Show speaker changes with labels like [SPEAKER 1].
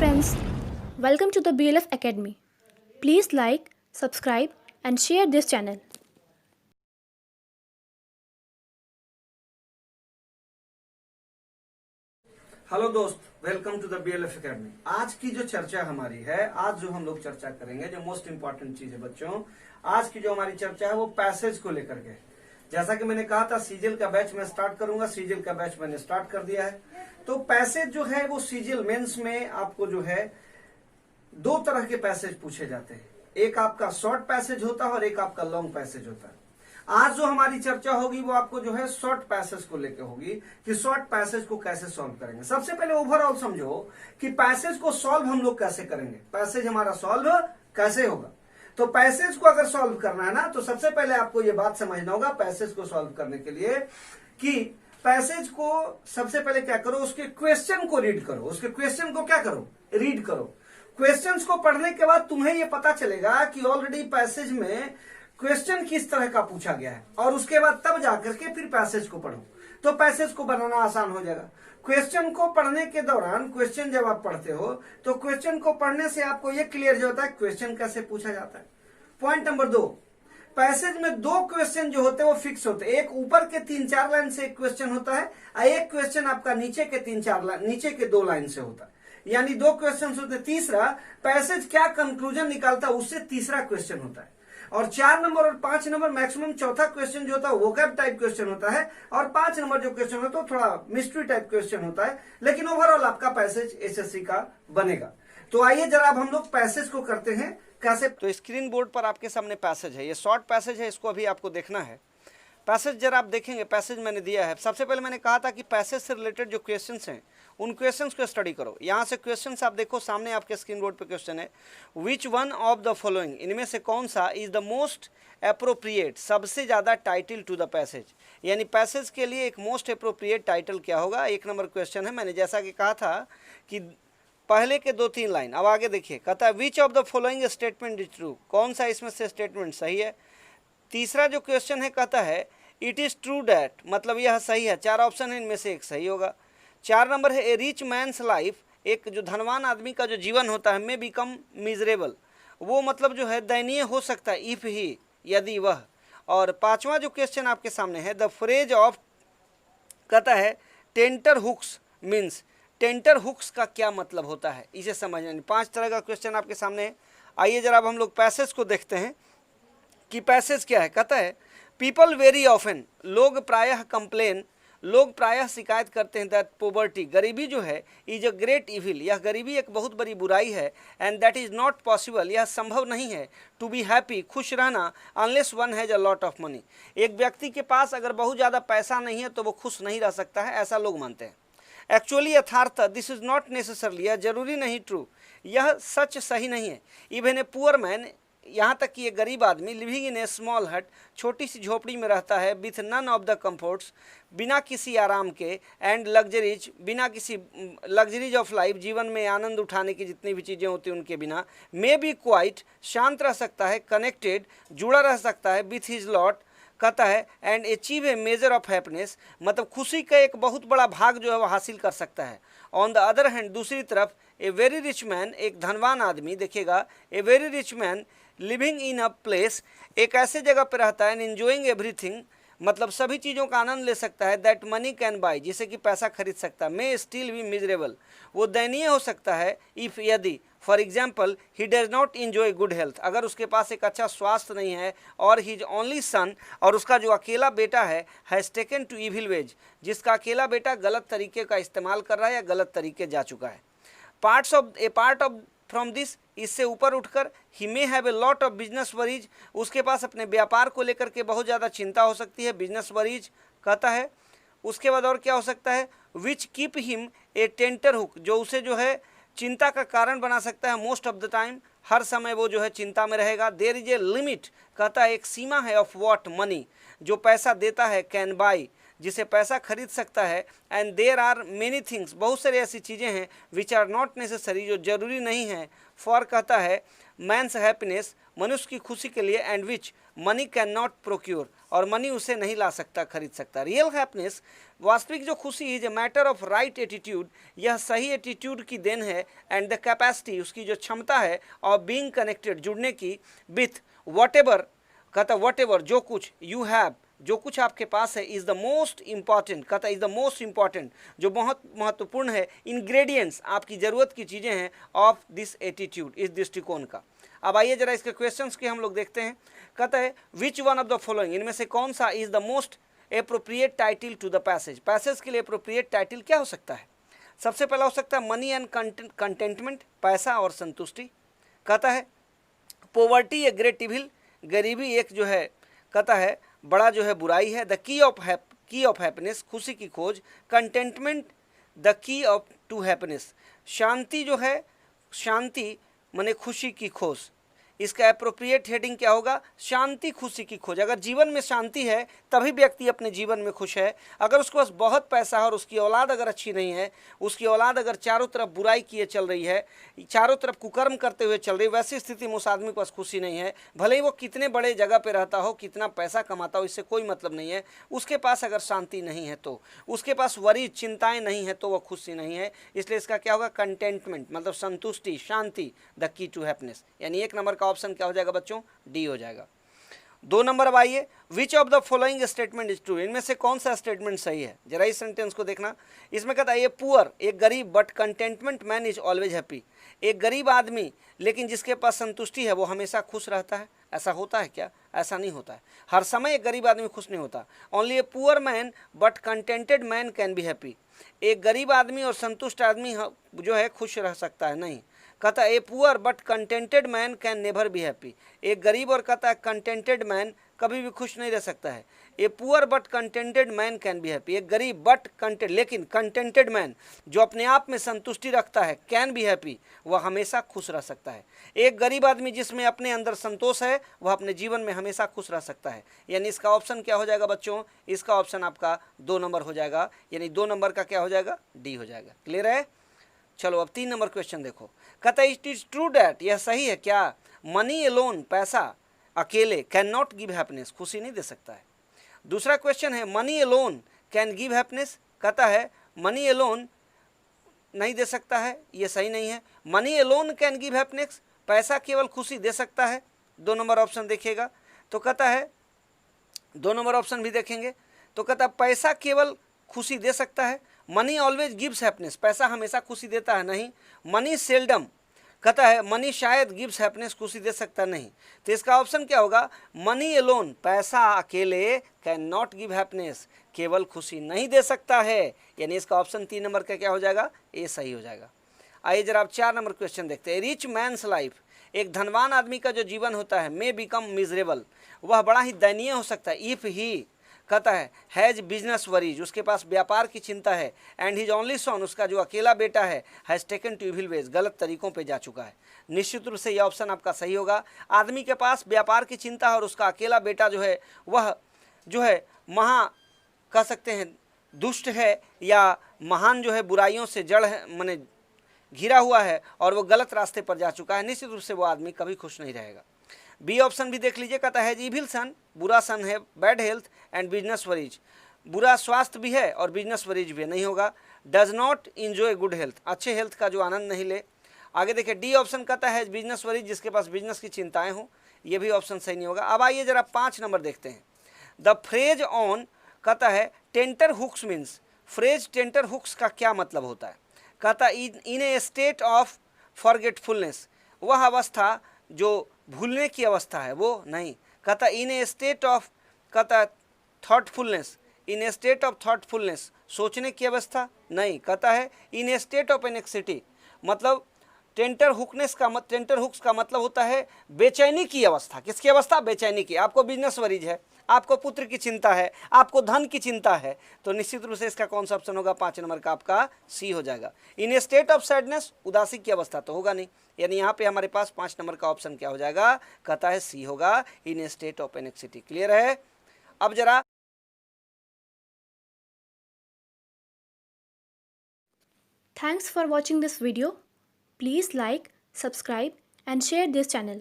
[SPEAKER 1] friends, welcome to the BLF Academy. Please like, subscribe and share this channel.
[SPEAKER 2] Hello दोस्त, welcome to the BLF academy. आज की जो चर्चा हमारी है, आज जो हम लोग चर्चा करेंगे, जो मोस्ट इंपॉर्टेंट चीज है बच्चों, आज की जो हमारी चर्चा है वो पैसेज को लेकर के। जैसा कि मैंने कहा था सीजीएल का बैच मैं स्टार्ट करूंगा, सीजीएल का बैच मैंने स्टार्ट कर दिया है। तो पैसेज जो है वो सीजीएल मेंस में आपको जो है दो तरह के पैसेज पूछे जाते हैं। एक आपका शॉर्ट पैसेज होता है और एक आपका लॉन्ग पैसेज होता है। आज जो हमारी चर्चा होगी वो आपको जो है शॉर्ट पैसेज को लेकर होगी कि शॉर्ट पैसेज को कैसे सॉल्व करेंगे। सबसे पहले ओवरऑल समझो कि पैसेज को सॉल्व हम लोग कैसे करेंगे, पैसेज हमारा सॉल्व कैसे होगा। तो पैसेज को अगर सॉल्व करना है ना, तो सबसे पहले आपको ये बात समझना होगा पैसेज को सॉल्व करने के लिए कि पैसेज को सबसे पहले क्या करो, उसके क्वेश्चन को रीड करो। उसके क्वेश्चन को क्या करो, रीड करो। क्वेश्चंस को पढ़ने के बाद तुम्हें यह पता चलेगा कि ऑलरेडी पैसेज में क्वेश्चन किस तरह का पूछा गया है, और उसके बाद तब जाकर के फिर पैसेज को पढ़ो तो पैसेज को बनाना आसान हो जाएगा। क्वेश्चन को पढ़ने के दौरान, क्वेश्चन जब आप पढ़ते हो तो क्वेश्चन को पढ़ने से आपको यह क्लियर हो जाता है क्वेश्चन कैसे पूछा जाता है। पॉइंट नंबर 2, पैसेज में दो क्वेश्चन जो होते हैं वो फिक्स होते हैं। एक ऊपर के 3-4 लाइन से एक क्वेश्चन होता है और एक क्वेश्चन आपका नीचे के 3-4 लाइन, नीचे के 2 लाइन से होता है, यानी दो क्वेश्चन होते हैं। तीसरा पैसेज क्या कंक्लूजन निकालता है उससे तीसरा क्वेश्चन होता है। और 4 नंबर और 5 नंबर मैक्सिमम चौथा क्वेश्चन जो होता है वोकैब टाइप क्वेश्चन होता है, और 5 नंबर जो क्वेश्चन होता है थोड़ा मिस्ट्री टाइप क्वेश्चन होता है। लेकिन ओवरऑल आपका पैसेज एसएससी का बनेगा। तो आइए जरा अब हम लोग पैसेज को करते हैं कैसे। तो स्क्रीन बोर्ड पर आपके सामने पैसेज है, ये शॉर्ट पैसेज है, इसको अभी आपको देखना है। पैसेज जरा आप देखेंगे, पैसेज मैंने दिया है। सबसे पहले मैंने कहा था कि पैसेज से रिलेटेड जो क्वेश्चंस हैं उन क्वेश्चंस को स्टडी करो। यहाँ से क्वेश्चंस आप देखो, सामने आपके स्क्रीन बोर्ड पे क्वेश्चन है, which one of the following, इनमें से कौन सा इज द मोस्ट अप्रोप्रिएट, सबसे ज़्यादा टाइटल टू द पैसेज, यानी पैसेज के लिए एक मोस्ट अप्रोप्रिएट टाइटल क्या होगा। 1 नंबर क्वेश्चन है। मैंने जैसा कि कहा था कि पहले के 2-3 लाइन, अब आगे देखिए, कहता है which of the following statement is true, कौन सा इसमें से स्टेटमेंट सही है। तीसरा जो क्वेश्चन है कहता है इट इज़ ट्रू डैट, मतलब यह सही है। 4 ऑप्शन है, इनमें से एक सही होगा। 4 नंबर है ए रिच मैन्स लाइफ, एक जो धनवान आदमी का जो जीवन होता है, मे बिकम मिजरेबल, वो मतलब जो है दयनीय हो सकता है, इफ ही, यदि वह। और 5वां जो क्वेश्चन आपके सामने है, द फ्रेज ऑफ, कहता है tenter hooks means, tenter hooks का क्या मतलब होता है, इसे समझना। 5 तरह का क्वेश्चन आपके सामने है। आइए जरा अब हम लोग पैसेज को देखते हैं कि पैसेज क्या है। कहता है पीपल वेरी ऑफन, लोग प्रायः कंप्लेन, लोग प्रायः शिकायत करते हैं, दैट पोवर्टी, गरीबी जो है, इज अ ग्रेट इविल, यह गरीबी एक बहुत बड़ी बुराई है, and that is not possible, यह संभव नहीं है, टू बी हैप्पी, खुश रहना, unless one has a lot of money, एक व्यक्ति के पास अगर बहुत ज़्यादा पैसा नहीं है तो वो खुश नहीं रह सकता है, ऐसा लोग मानते हैं। एक्चुअली यथार्थ, दिस इज़ नॉट नेसेसरली, यह जरूरी नहीं ट्रू, यह सच सही नहीं है। इवन ए पुअर मैन, यहाँ तक कि एक गरीब आदमी, लिविंग इन ए स्मॉल हट, छोटी सी झोपड़ी में रहता है, with none of the comforts, बिना किसी आराम के, एंड लग्जरीज, बिना किसी लग्जरीज ऑफ लाइफ, जीवन में आनंद उठाने की जितनी भी चीज़ें होती हैं उनके बिना, मे बी क्वाइट, शांत रह सकता है, कनेक्टेड, जुड़ा रह सकता है, विथ हिज लॉट, कहता है and achieve a measure of happiness, मतलब खुशी का एक बहुत बड़ा भाग जो है वो हासिल कर सकता है। ऑन द अदर हैंड, दूसरी तरफ, ए वेरी रिच मैन, एक धनवान आदमी, देखिएगा, a very rich man living in a place, एक ऐसे जगह पर रहता है, एंड एंजॉइंग एवरीथिंग, मतलब सभी चीज़ों का आनंद ले सकता है, दैट मनी कैन बाय, जिसे कि पैसा खरीद सकता है, मे स्टिल बी मिजरेबल, वो दयनीय हो सकता है, इफ़, यदि, for example he does not enjoy good health, अगर उसके पास एक अच्छा स्वास्थ्य नहीं है, और हिज ओनली सन, और उसका जो अकेला बेटा है, has taken to evil ways, जिसका अकेला बेटा गलत तरीके का इस्तेमाल कर रहा है या गलत तरीके जा चुका है। पार्ट ऑफ फ्रॉम दिस, इससे ऊपर उठकर, he may have a lot of business worries, उसके पास अपने व्यापार को लेकर के बहुत ज़्यादा चिंता हो सकती है, बिजनेस वरीज कहता है। उसके बाद और क्या हो सकता है, which keep him a tenter hook, जो उसे जो है चिंता का कारण बना सकता है, मोस्ट ऑफ द टाइम, हर समय वो जो है चिंता में रहेगा। देयर इज ए लिमिट, कहता है एक सीमा है, ऑफ व्हाट मनी, जो पैसा देता है, कैन बाई, जिसे पैसा खरीद सकता है, and there are many things, बहुत सारी ऐसी चीज़ें हैं, विच आर नॉट नेसेसरी, जो जरूरी नहीं है, फॉर, कहता है मैंस हैप्पीनेस, मनुष्य की खुशी के लिए, and which, money can not procure, और मनी उसे नहीं ला सकता, खरीद सकता। रियल हैप्पीनेस, वास्तविक जो खुशी is a matter of right attitude, यह सही एटीट्यूड की देन है, एंड द कैपेसिटी, उसकी जो क्षमता है, ऑफ बीइंग कनेक्टेड, जुड़ने की, विथ वॉट एवर, कहता वॉट एवर, जो कुछ, यू हैव, जो कुछ आपके पास है, इज़ द मोस्ट इंपॉर्टेंट, कहता इज़ द मोस्ट इंपॉर्टेंट, जो बहुत महत्वपूर्ण है, इंग्रेडिएंट्स, आपकी ज़रूरत की चीज़ें हैं, ऑफ दिस एटीट्यूड, इस दृष्टिकोण का। अब आइए जरा इसके क्वेश्चंस के हम लोग देखते हैं। कहता है which one of the following, इनमें से कौन सा is the most appropriate title to the passage, passage के लिए एप्रोप्रिएट टाइटल क्या हो सकता है। सबसे पहला हो सकता है मनी एंड कंटेंटमेंट, पैसा और संतुष्टि। कहता है पोवर्टी ए ग्रेट इविल, गरीबी एक जो है, कहता है बड़ा जो है बुराई है। द की ऑफ हैप्पीनेस, खुशी की खोज। Contentment the key of to happiness, शांति जो है, शांति माने खुशी की खोज। इसका एप्रोप्रिएट हेडिंग क्या होगा, शांति खुशी की खोज। अगर जीवन में शांति है तभी व्यक्ति अपने जीवन में खुश है। अगर उसके पास बहुत पैसा है और उसकी औलाद अगर अच्छी नहीं है, उसकी औलाद अगर चारों तरफ बुराई किए चल रही है, चारों तरफ कुकर्म करते हुए चल रही है, वैसी स्थिति में उस आदमी के पास खुशी नहीं है। भले ही वो कितने बड़े जगह पे रहता हो, कितना पैसा कमाता हो, इससे कोई मतलब नहीं है। उसके पास अगर शांति नहीं है तो, उसके पास वरी चिंताएं नहीं है तो वह खुशी नहीं है। इसलिए इसका क्या होगा, कंटेंटमेंट, मतलब संतुष्टि, शांति, द की टू हैप्पीनेस। यानी एक नंबर का ऑप्शन क्या हो जाएगा बच्चों, डी हो जाएगा। 2 नंबर अब आइए, which of the following statement is true, इनमें से कौन सा स्टेटमेंट सही है। जरा इस सेंटेंस को देखना। इसमें कहता है ये पुअर, एक गरीब, but contentment man is always happy, एक गरीब आदमी लेकिन जिसके पास संतुष्टि है वो हमेशा खुश रहता है। ऐसा होता है क्या, ऐसा नहीं होता है। हर समय एक गरीब आदमी खुश नहीं होता। Only a poor man but contented man can be happy, एक गरीब आदमी और संतुष्ट आदमी जो है खुश रह सकता है, नहीं। कहता है a poor but contented man can never be happy, एक गरीब और कहता है कंटेंटेड मैन कभी भी खुश नहीं रह सकता है। A poor but contented man can be happy, एक गरीब बट कंटेंट, लेकिन कंटेंटेड मैन जो अपने आप में संतुष्टि रखता है, कैन बी हैप्पी, वह हमेशा खुश रह सकता है। एक गरीब आदमी जिसमें अपने अंदर संतोष है वह अपने जीवन में हमेशा खुश रह सकता है। यानी इसका ऑप्शन क्या हो जाएगा बच्चों, इसका ऑप्शन आपका 2 नंबर हो जाएगा। यानी 2 नंबर का क्या हो जाएगा, डी हो जाएगा। क्लियर है। चलो अब 3 नंबर क्वेश्चन देखो। कहता है इट इज ट्रू डैट, यह सही है क्या, मनी एलोन, पैसा अकेले, कैन नॉट गिव हैप्पीनेस, खुशी नहीं दे सकता है। दूसरा क्वेश्चन है money alone can give happiness, कहता है मनी एलोन नहीं दे सकता है, ये सही नहीं है। Money alone can give happiness, पैसा केवल खुशी दे सकता है। 2 नंबर ऑप्शन देखिएगा तो कहता है, 2 नंबर ऑप्शन भी देखेंगे तो कहता है पैसा केवल खुशी दे सकता है। मनी ऑलवेज गिव्स हैप्पीनेस, पैसा हमेशा खुशी देता है, नहीं। मनी सेल्डम, कहता है मनी शायद गिव्स हैप्पीनेस, खुशी दे सकता नहीं। तो इसका ऑप्शन क्या होगा, मनी एलोन, पैसा अकेले, कैन नॉट गिव हैप्पीनेस, केवल खुशी नहीं दे सकता है। यानी इसका ऑप्शन 3 नंबर का क्या हो जाएगा, ए सही हो जाएगा। आइए जरा आप 4 नंबर क्वेश्चन देखते हैं। रिच मैन्स लाइफ, एक धनवान आदमी का जो जीवन होता है, मे बिकम मिजरेबल, वह बड़ा ही दयनीय हो सकता है। इफ़ ही, कहता है हैज बिजनेस वरीज, उसके पास व्यापार की चिंता है। एंड हिज ओनली सन, उसका जो अकेला बेटा है, has taken to evil ways, गलत तरीकों पे जा चुका है। निश्चित रूप से यह ऑप्शन आपका सही होगा। आदमी के पास व्यापार की चिंता है और उसका अकेला बेटा जो है वह जो है कह सकते हैं दुष्ट है, या महान जो है बुराइयों से जड़ है, माने घिरा हुआ है, और वो गलत रास्ते पर जा चुका है। निश्चित रूप से वो आदमी कभी खुश नहीं रहेगा। बी ऑप्शन भी देख लीजिए, कहता है इविल सन, बुरा सन है, bad health and business worries, बुरा स्वास्थ्य भी है और बिजनेस वरीज भी है, नहीं होगा। Does not enjoy good health, अच्छे हेल्थ का जो आनंद नहीं ले। आगे देखिए डी ऑप्शन कहता है बिजनेस वरीज, जिसके पास बिजनेस की चिंताएं हों, ये भी ऑप्शन सही नहीं होगा। अब आइए जरा 5 नंबर देखते हैं। द फ्रेज ऑन, कहता है tenter hooks means, phrase tenter hooks का क्या मतलब होता है। कहता in a state of forgetfulness, वह अवस्था जो भूलने की अवस्था है, वो नहीं। कहता इन ए स्टेट ऑफ, कहता thoughtfulness, in a state of thoughtfulness, सोचने की अवस्था, नहीं। कहता है इन ए स्टेट ऑफ एनेक्सिटी, मतलब टेंटर हुक्स का मतलब होता है बेचैनी की अवस्था। किसकी अवस्था, बेचैनी की। आपको बिजनेस वरीज है, आपको पुत्र की चिंता है, आपको धन की चिंता है, तो निश्चित रूप से इसका कौन सा ऑप्शन होगा, 5 नंबर का आपका सी हो जाएगा। इन ए स्टेट ऑफ सैडनेस, उदासी की अवस्था तो होगा नहीं। यानी यहाँ पे हमारे पास 5 नंबर का ऑप्शन क्या हो जाएगा, कहता है सी होगा, इन a state of anxiety. Clear है। अब जरा
[SPEAKER 1] Thanks for watching this video. Please like, subscribe and share this channel.